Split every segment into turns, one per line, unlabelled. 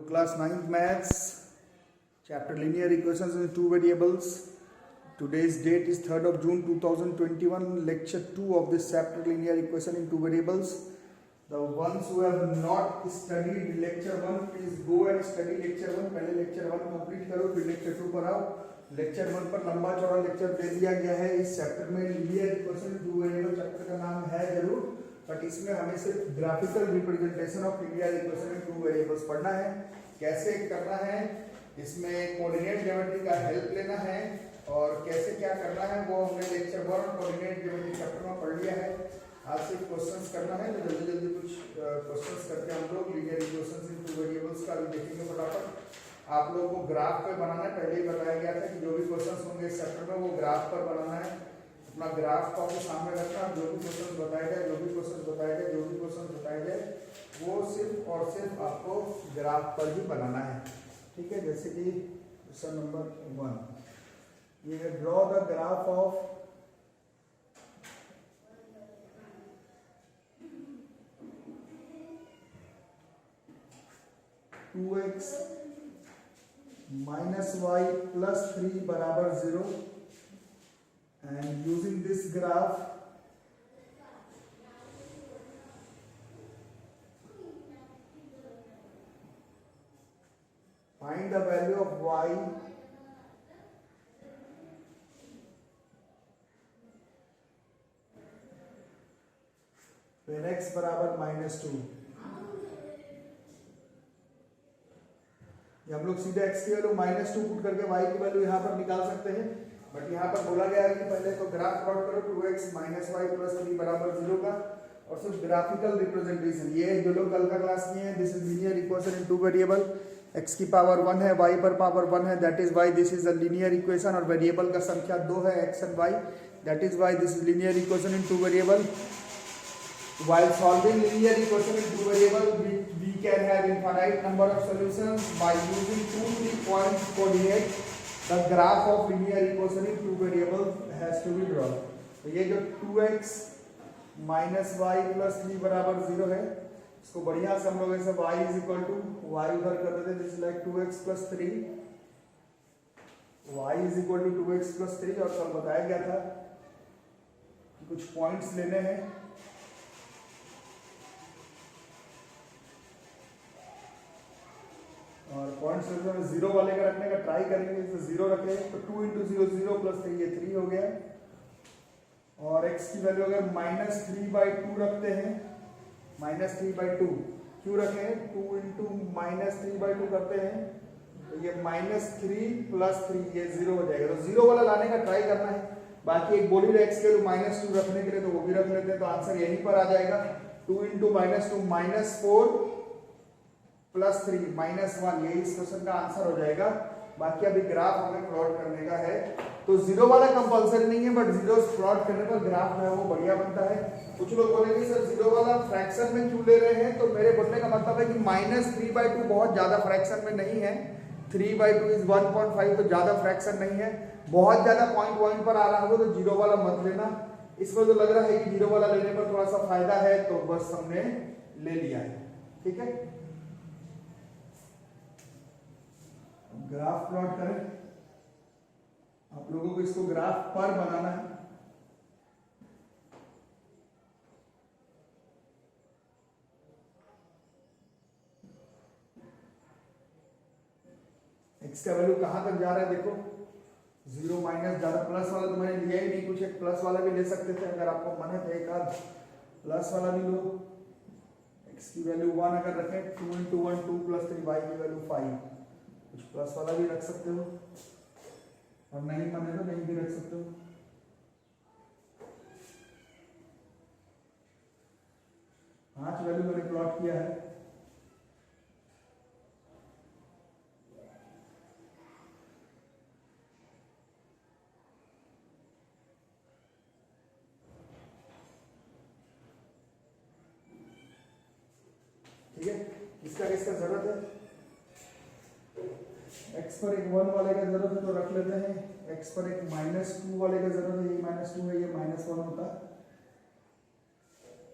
Class 9th Maths, Chapter Linear Equations in Two Variables. Today's date is 3rd of June 2021, Lecture 2 of this chapter Linear Equation in Two Variables. The ones who have not studied Lecture 1, please go and study Lecture 1. पहले Lecture 1 complete करो, फिर Lecture 2 पर आओ. Lecture 1 पर लंबा चौड़ा lecture दे दिया गया है. इस चैप्टर में linear equation in two variable chapter का नाम है जरूर, बट इसमें हमें सिर्फ graphical representation of linear equation in two variables पढ़ना है. कैसे करना है, इसमें कोऑर्डिनेट ज्योमेट्री का हेल्प लेना है और कैसे क्या करना है वो हमने लेक्चर 1 और कोऑर्डिनेट ज्योमेट्री चैप्टर में पढ़ लिया है. आज सिर्फ क्वेश्चंस करना है, तो जल्दी जल्दी कुछ क्वेश्चंस करके हम लोग लीनियर इक्वेशंस इन टू वेरिएबल्स का भी देखेंगे फटाफट. आप लोगों को ग्राफ पे बनाना है, पहले ही बताया गया था कि जो भी क्वेश्चंस होंगे इस चैप्टर में वो ग्राफ पर बनाना है. अपना ग्राफ को आपके सामने रखना, जो भी क्वेश्चन बताया जाए, जो भी क्वेश्चन बताया जाए वो सिर्फ और सिर्फ आपको ग्राफ पर ही बनाना है. ठीक है, जैसे कि क्वेश्चन नंबर 1, ये draw the graph of two x minus y plus 3 बराबर 0 and using this graph find the value of y when x बराबर -2. हम लोग सीधे x की वैल्यू -2 पुट करके y की वैल्यू यहाँ पर निकाल सकते हैं, बट यहाँ पर बोला गया है कि पहले तो ग्राफ प्लॉट करो 2x - y plus 3 बराबर 0 का, और सिर्फ ग्राफिकल रिप्रेजेंटेशन. ये जो लोग कल का क्लास किए हैं, this is linear equation in two variable. x की पावर 1 है, y पर पावर 1 है, that is why this is a linear equation. और वेरिएबल का संख्या 2 है, x and y, that is why this is linear equation in two variable. While solving linear equation in two variable, we can have infinite number of solutions by using 2 3 point coordinate. The graph of linear equation in two variable has to be drawn. तो ये जो 2x minus y plus 3 बराबर 0 है, इसको बढ़िया से हम लोग ऐसे y is equal to y उधर कर देते हैं, this like 2x plus 3, y is equal to 2x plus 3. और कल बताया गया था कि कुछ पॉइंट्स लेने हैं, और पॉइंट्स में 0 वाले का रखने का ट्राई करेंगे. तो 0 रखे तो 2 × 0 0 + 3, ये 3 हो गया. और x की वैल्यू अगर -3/2 रखते हैं, -3/2 क्यों रखे हैं, 2 × -3/2 करते हैं, तो ये -3 + 3, ये 0 हो जाएगा. तो 0 वाला लाने का ट्राई करना है. बाकी एक बोली है x के लिए -2 रखने के लिए, तो वो भी रख लेते हैं, तो आंसर यहीं पर आ जाएगा. 2 × -2 -4 + 3 -1, यही इस क्वेश्चन का आंसर हो जाएगा. बाकी अभी ग्राफ हमें प्लॉट करने का है, तो 0 वाला कंपलसरी नहीं है, बट 0 प्लॉट करने पर ग्राफ जो है वो बढ़िया बनता है. कुछ लोग बोलेंगे सर 0 वाला फ्रैक्शन में क्यों ले रहे हैं, तो मेरे बोलने का मतलब है कि -3/2 बहुत ज्यादा फ्रैक्शन में नहीं है. 3/2 इज 1.5, तो ज्यादा फ्रैक्शन नहीं है. बहुत ज्यादा पॉइंट पर आ रहा हो तो 0 वाला मत लेना. इसमें तो लग रहा है कि 0 वाला लेने पर थोड़ा सा फायदा है, तो बस हमने ले लिया है. ठीक है, ग्राफ प्लॉट करें. आप लोगों को इसको ग्राफ पर बनाना है. x का वैल्यू कहां तक जा रहा है, देखो 0 माइनस, ज्यादा प्लस वाला तो मैंने लिया ही नहीं. कुछ एक प्लस वाला भी ले सकते थे अगर आपको मन है, तो एक आध प्लस वाला भी लो. x की वैल्यू 1 अगर रखें, 2 × 1 2 + 3, y की वैल्यू 5, कुछ प्लस वाला भी रख सकते हो, और नहीं माने तो नहीं भी रख सकते हो. पांच वैल्यू मैंने प्लॉट किया है. ठीक है, किसका किसका जरूरत है, x पर एक 1 वाले का जरूरत है तो रख लेते हैं, x पर एक -2 वाले का जरूरत है, ये -2 है, ये -1 होता.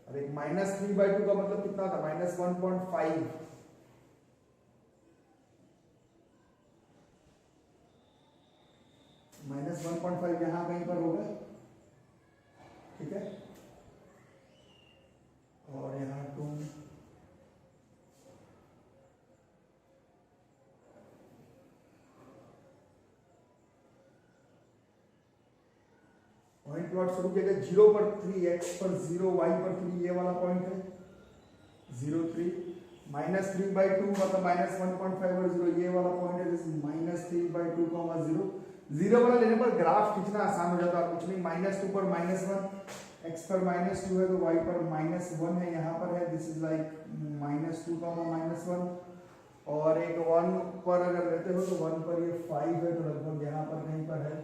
और एक -3/2 का मतलब कितना था, -1.5. माइनस 1.5 यहाँ कहीं पर होगा, ठीक है, और यहाँ 2, पॉइंट प्लॉट शुरू किया गया 0 पर 3, x पर 0, y पर 3, ये वाला पॉइंट है 0 3, -3/2 मतलब -1.5 और 0, ये वाला पॉइंट है -3/2, 0 0 वाला लेने पर ग्राफ खींचना आसान हो जाता है, कुछ नहीं, -2 पर -1, x पर -2 है तो y पर -1 है, यहाँ पर है, दिस इज लाइक -2, -1, और एक 1 पर अगर लेते हो तो 1 पर ये 5 है, तो लगभग यहाँ पर कहीं पर है,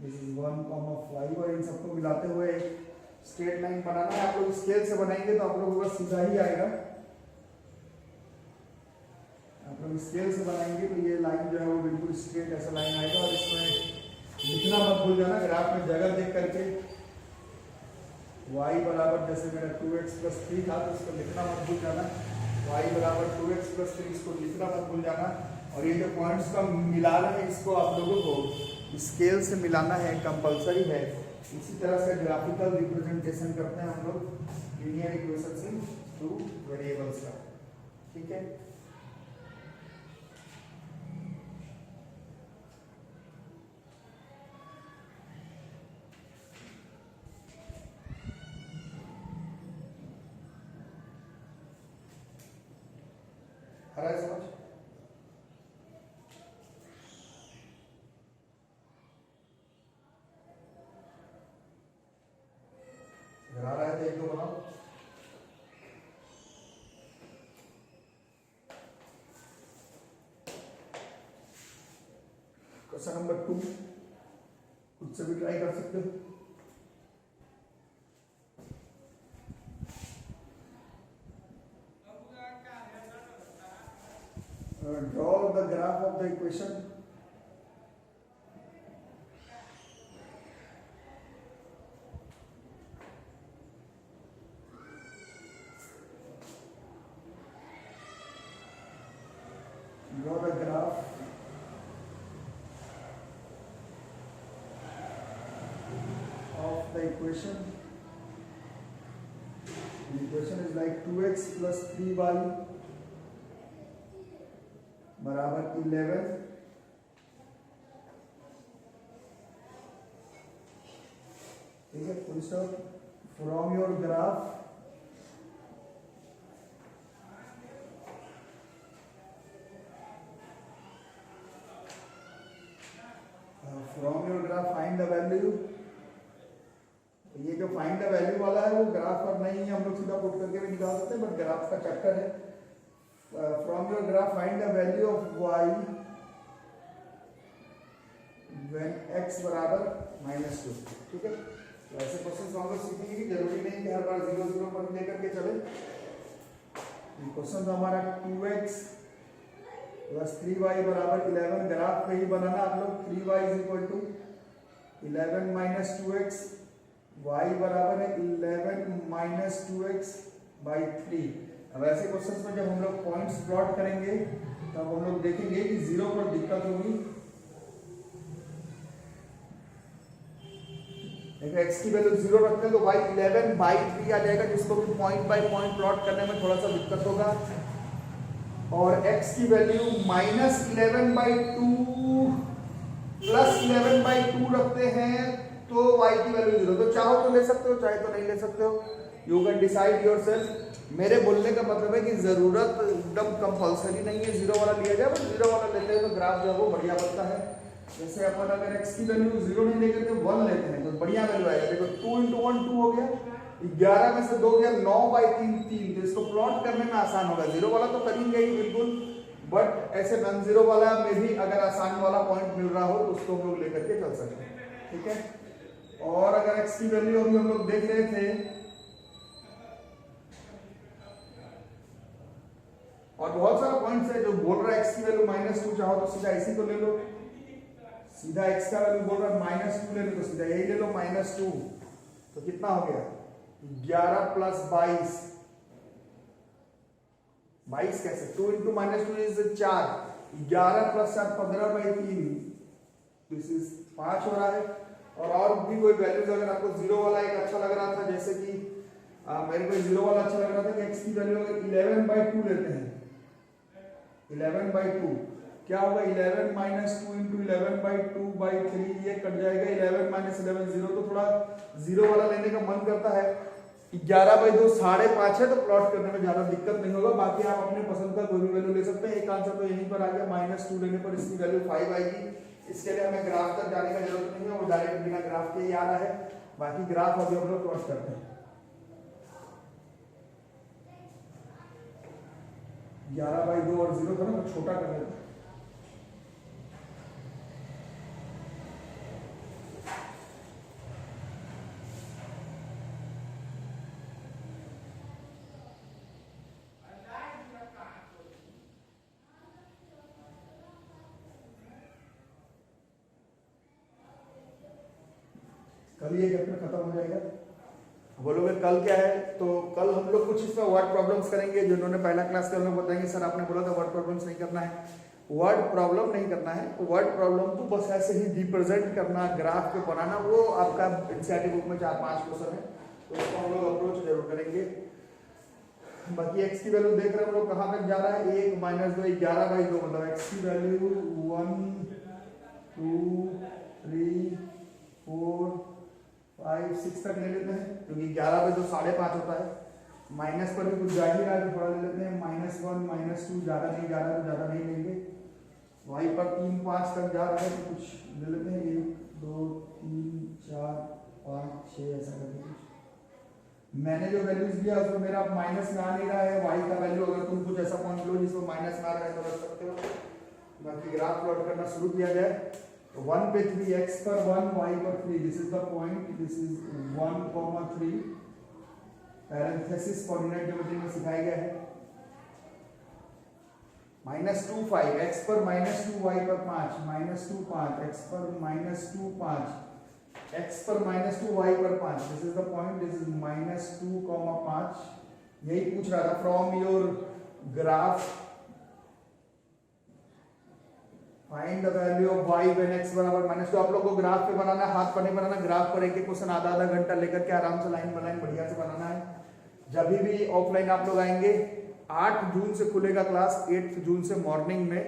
दिस इज 1,5, और इन सबको मिलाते हुए एक स्ट्रेट लाइन बनाना है। आप लोग स्केल से बनाएंगे तो आप लोगों को सीधा ही आएगा, आप लोग स्केल से बनाएंगे तो ये लाइन जो है वो बिल्कुल स्ट्रेट ऐसा लाइन आएगा, और इसमें लिखना मत भूल जाना, ग्राफ में जगह देख करके y बराबर, जैसे मेरा 2x + 3 था तो इसको लिखना मत भूल जाना, y बराबर 2x + 3, इसको लिखना मत भूल जाना, और ये जो पॉइंट्स का मिलाना है इसको आप लोगों को स्केल से मिलाना है, कंपलसरी है। इसी तरह से ग्राफिकल रिप्रेजेंटेशन करते हैं हम लोग लीनियर इक्वेशंस इन 2 वेरिएबल्स का, ठीक है। आ रहा है समझ? अगर आ रहा है तो एक दो बनाओ। क्वेश्चन नंबर 2 खुद से भी ट्राई कर सकते हो। Draw the graph of the equation. Draw the graph of the equation. The equation is like 2x + 3y बराबर 11, ठीक है, full stop. From your graph find the value. ये जो फाइंड द वैल्यू वाला है वो ग्राफ पर नहीं है, हम लोग सीधा पुट करके भी निकाल सकते हैं, बट ग्राफ का चैप्टर है। From your graph find the value of y when x बराबर -2, ठीक है। तो ऐसे क्वेश्चन हम लोग सीखेंगे कि जरूरी नहीं कि हर बार 0 0 पर लेकर के चले। क्वेश्चन हमारा 2x + 3y बराबर 11, ग्राफ पे ही बनाना आप लोग। 3y = 11 - 2x, y बराबर है 11 - 2x/3। अब ऐसे क्वेश्चंस में जब हम लोग पॉइंट्स प्लॉट करेंगे तब हम लोग देखेंगे कि 0 पर दिक्कत होगी। देखो x की वैल्यू 0 रखते हैं तो y 11/3 आ जाएगा, जिसको भी पॉइंट बाय पॉइंट प्लॉट करने में थोड़ा सा दिक्कत होगा। और x की वैल्यू -11/2 + 11/2 रखते हैं तो y की वैल्यू 0। तो चाहो तो ले सकते हो, चाहे तो नहीं ले सकते हो, यू कैन डिसाइड योरसेल्फ। मेरे बोलने का मतलब है कि जरूरत एकदम कंपलसरी नहीं है 0 वाला लिया जाए, बट 0 वाला लेते हैं तो ग्राफ जो है वो बढ़िया बनता है। जैसे अपन अगर x की वैल्यू 0 नहीं लेकर के 1 लेते हैं तो बढ़िया वैल्यू आएगा। देखो 2 × 1 2 हो गया, 11 में से 2 गया, 9/3 3, तो इसको प्लॉट करने में आसान होगा। 0 वाला तो करेंगे ही बिल्कुल, बट ऐसे नॉन 0 वाला में भी अगर आसान वाला पॉइंट मिल रहा हो तो उसको हम लोग लेकर के चल सकते हैं, ठीक है। और अगर x की वैल्यू अभी हम लोग देख रहे थे, और बहुत सारा पॉइंट्स है जो बोल रहा है x की वैल्यू -2, चाहो तो सीधा इसी को ले लो, सीधा x का वैल्यू बोल रहा है -2 ले लो तो सीधा यही ले लो -2। तो कितना हो गया 11 + 22, 22 कैसे, 2 × -2 इज 4, 11 + 4 15/3, दिस इज 5 हो रहा है। और भी कोई वैल्यूज अगर आपको 0 वाला एक अच्छा लग रहा था, जैसे कि मेरे को 0 वाला अच्छा लग रहा था कि x की वैल्यू अगर 11/2 लेते हैं, 11/2 क्या होगा, 11 माइनस 2 इंटू 11/2/3 ये कट जाएगा, 11 माइनस 11 0। तो थोड़ा 0 वाला लेने का मन करता है। 11/2 5.5 है, तो प्लॉट करने में ज्यादा दिक्कत नहीं होगा। बाकी आप अपने पसंद का कोई भी वैल्यू ले सकते हैं। एक आंसर तो यहीं पर आ गया, -2 लेने पर इसकी वैल्यू 5 आएगी। इसके लिए हमें ग्राफ तक जाने का जरूरत नहीं है, वो डायरेक्ट बिना ग्राफ के ही आ रहा है। बाकी ग्राफ अभी हम लोग प्लॉट करते हैं। 11/2 और 0 था ना, तो छोटा कर लेते हैं। कल ये चैप्टर खत्म हो जाएगा। बोलोगे कल क्या है, तो कल हम लोग कुछ इसमें वर्ड प्रॉब्लम्स करेंगे। जिन्होंने पहला क्लास के लोग बताएंगे सर आपने बोला था वर्ड प्रॉब्लम्स नहीं करना है। वर्ड प्रॉब्लम नहीं करना है, वर्ड प्रॉब्लम तो बस ऐसे ही रिप्रेजेंट करना, ग्राफ पे बनाना, वो आपका एनसीईआरटी बुक में 4-5 क्वेश्चन है, तो उसको हम लोग अप्रोच जरूर करेंगे। बाकी एक्स की वैल्यू देख रहे हैं हम लोग कहाँ तक जा रहा है, 1 - 2 11/2, मतलब एक्स की वैल्यू 1 2 3 4 5 6 तक ले लेते हैं, क्योंकि 11/2 5.5 होता है। माइनस पर भी कुछ जा ही रहा है, तो थोड़ा ले लेते हैं, -1 -2, ज्यादा नहीं जा रहा है तो ज्यादा नहीं लेंगे। वाई पर 3 5 तक जा रहा है, तो कुछ ले लेते हैं, 1 2 3 4 5 6 ऐसा करके कुछ। मैंने जो वैल्यूज दिया उसमें मेरा माइनस में आ नहीं रहा है वाई का वैल्यू। अगर तुम कुछ ऐसा पॉइंट लो जिसमें माइनस में आ रहा है तो रख सकते हो। बाकी ग्राफ प्लॉट करना शुरू किया जाए। 1 पे 3, x पर 1, y पर 3, this is the point, this is 1, 3। Parenthesis coordinate geometry में सिखाया गया है। -2 5, x पर -2, y पर 5, -2 5, x पर -2 5, x पर -2, y पर 5, this is the point, this is -2, 5। यही पूछ रहा था from your graph find the value of y when x बराबर -2। आप लोग को ग्राफ पे बनाना, हाथ पर नहीं बनाना। ग्राफ पर एक क्वेश्चन आधा घंटा लेकर के आराम से लाइन बाय लाइन बढ़िया से बनाना है। जब भी ऑफलाइन आप लोग आएंगे, 8 जून से खुलेगा क्लास, 8 जून से मॉर्निंग में।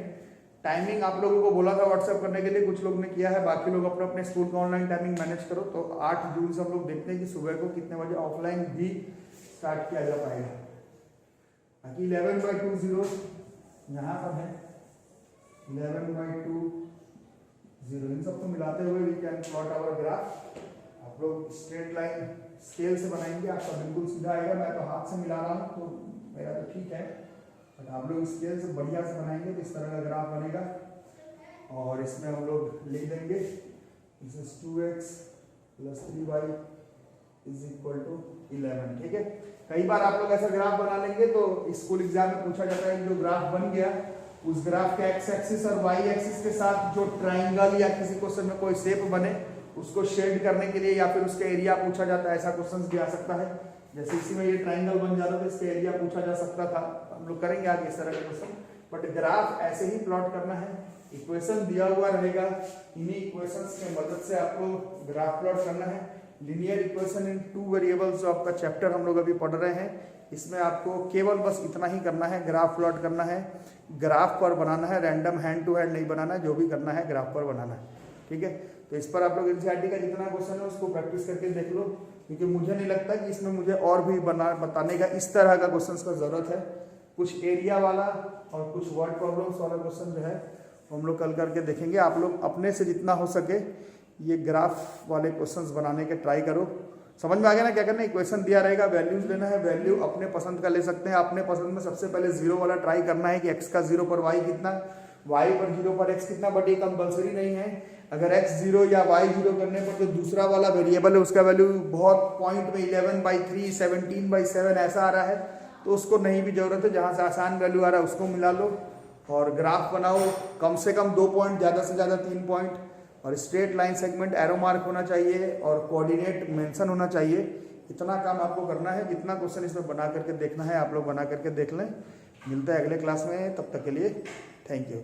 टाइमिंग आप लोगों को बोला था व्हाट्सएप करने के लिए, कुछ लोग ने किया है, बाकी लोग अपने अपने स्कूल का ऑनलाइन टाइमिंग मैनेज करो। तो 8 जून से हम लोग देखते हैं कि सुबह को कितने बजे ऑफलाइन भी स्टार्ट किया जा पाएगा। बाकी 11/2 0 यहाँ पर है, 11/2 0, इन सबको मिलाते हुए we can plot our graph. आप लोग स्ट्रेट लाइन स्केल से बनाएंगे, आपका बिल्कुल सीधा आएगा। मैं तो हाथ से मिला रहा हूँ तो मेरा तो ठीक है, बट आप लोग स्केल से बढ़िया से बनाएंगे तो इस तरह का ग्राफ बनेगा। और इसमें हम लोग लिख देंगे दिस इज 2x + 3y = 11। ठीक है, कई बार आप लोग ऐसा ग्राफ बना लेंगे तो स्कूल एग्जाम में पूछा जाता है कि जो ग्राफ बन गया उस ग्राफ के एक्स एक्सिस और वाई एक्सिस के साथ जो ट्राइंगल या किसी क्वेश्चन में कोई शेप बने उसको शेड करने के लिए या फिर उसका एरिया पूछा जाता है। ऐसा क्वेश्चन भी आ सकता है, जैसे इसी में ये ट्राइंगल बन जाता तो इसका एरिया पूछा जा सकता था। हम लोग करेंगे आगे इस तरह का क्वेश्चन, बट ग्राफ ऐसे ही प्लॉट करना है। इक्वेशन दिया हुआ रहेगा, इन्हीं इक्वेशंस की मदद से आपको ग्राफ प्लॉट करना है। लीनियर इक्वेशन इन 2 वेरिएबल्स जो आपका चैप्टर हम लोग अभी पढ़ रहे हैं, इसमें आपको केवल बस इतना ही करना है, ग्राफ प्लॉट करना है, ग्राफ पर बनाना है, रैंडम हैंड टू हैंड नहीं बनाना है, जो भी करना है ग्राफ पर बनाना है। ठीक है, तो इस पर आप लोग एनसीईआरटी का जितना क्वेश्चन है उसको प्रैक्टिस करके देख लो, क्योंकि मुझे नहीं लगता कि इसमें मुझे और भी बताने का इस तरह का क्वेश्चन का जरूरत है। कुछ एरिया वाला और कुछ वर्ड प्रॉब्लम्स वाला क्वेश्चन जो है हम लोग कल करके देखेंगे। आप लोग अपने से जितना हो सके ये ग्राफ वाले क्वेश्चंस बनाने के ट्राई करो। समझ में आ गया ना क्या करना है? इक्वेशन दिया रहेगा, वैल्यूज लेना है, वैल्यू अपने पसंद का ले सकते हैं। अपने पसंद में सबसे पहले 0 वाला ट्राई करना है कि x का 0 पर y कितना, y पर 0 पर x कितना, बट ये कंपल्सरी नहीं है। अगर x 0 या y 0 करने पर जो दूसरा वाला वेरिएबल है उसका वैल्यू बहुत पॉइंट में 11/3 17/7 ऐसा आ रहा है तो उसको नहीं भी जरूरत है। जहाँ से आसान वैल्यू आ रहा है उसको मिला लो और ग्राफ बनाओ। कम से कम 2 पॉइंट, ज़्यादा से ज़्यादा 3 पॉइंट, और straight line segment arrow mark होना चाहिए और कोऑर्डिनेट मेंशन होना चाहिए। इतना काम आपको करना है। जितना क्वेश्चन इसमें बना करके देखना है आप लोग बना करके देख लें। मिलता है अगले क्लास में, तब तक के लिए थैंक यू।